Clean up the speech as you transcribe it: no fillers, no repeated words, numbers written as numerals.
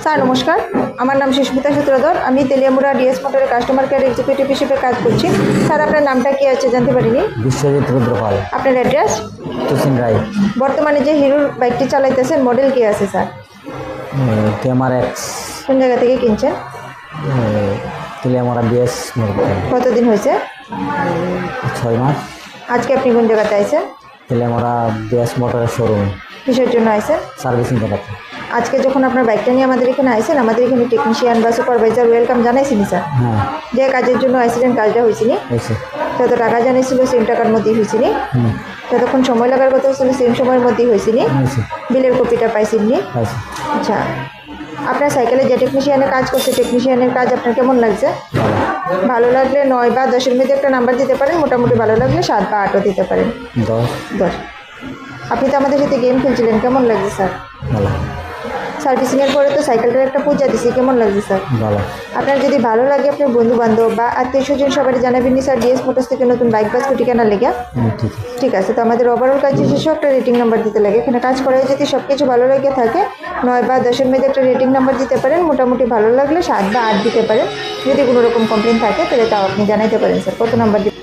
Sir নমস্কার, আমার নাম সুস্মিতা সূত্রধর। আমি তেলিয়ামুড়া ডিএস মোটরের কাস্টমার কেয়ার এক্সিকিউটিভ হিসেবে কাজ করছি। স্যার আপনার নামটা কি আছে জানতে পারিনি? বিশ্বজিৎ রুদ্রপাল। আপনার অ্যাড্রেস? তুসিন রায়। বর্তমানে যে হিরোর বাইকটি চালাইতেছেন মডেল কি আছে স্যার? Kemar x. কোন জায়গা থেকে কিনছেন? Teliamura BS motor. কতদিন হয়েছে? 6 মাস। আজকে আপনি কোন জায়গাতে আইছেন? তেলিয়ামুড়া বিএস মোটরের শোরুম কিসের জন্য আইছেন? সার্ভিসিং করাতে। আজকে যখন আপনার বাইকটা নিয়ে আমাদের এখানে আইছেন, আমাদের এখানে টেকনিশিয়ান বা সুপারভাইজার ওয়েলকাম জানাইছিনি স্যার? হ্যাঁ যে কাজের জন্য আইছিলেন কাজটা হয়েছিনি? হয়েছে। যত টাকা জানিয়েছিল সেম টাকার মধ্যেই হয়েছিনি? হুম যতক্ষণ সময় লাগার কথা ছিল সেম সময়ের মধ্যেই হয়েছিনি? হয়েছে। বিলের কপিটা পাইছিনি? হয়েছে। আচ্ছা, আপনার সাইকেলে যে টেকনিশিয়ানের কাজ করছে, টেকনিশিয়ানের কাজ আপনার কেমন লাগছে? ভালো। ভালো লাগলে 9 বা 10-এর মধ্যে একটা নাম্বার দিতে পারেন, মোটামুটি ভালো লাগলে 7 বা 8ও দিতে পারেন। 10। 10। আপনি তো আমাদের সাথে গেম খেলছিলেন, কেমন লাগছে স্যার? ভালো। সার্ভিসিংয়ের পরে তো সাইকেলটার একটা পূজা দিছি, কেমন লাগছে স্যার? ভালো। আপনার যদি ভালো লাগে আপনার বন্ধু বান্ধব বা আত্মীয় স্বজন সবাই জানাবেন নি স্যার ডিএস মোটরস থেকে নতুন বাইক বা স্কুটি কেনার লেগে? ঠিক আছে। ঠিক আছে, তো আমাদের ওভারঅল কাজ শেষে একটা রেটিং নাম্বার দিতে লাগে। এখানে কাজ করায় যদি সব কিছু ভালো লেগে থাকে 9 বা 10-এর মধ্যে একটা রেটিং নাম্বার দিতে পারেন, মোটামুটি ভালো লাগলে 7 বা 8 দিতে পারেন। যদি কোনো রকম কমপ্লেন থাকে তাহলে তাও আপনি জানাইতে পারেন স্যার। কত নাম্বার দিতে?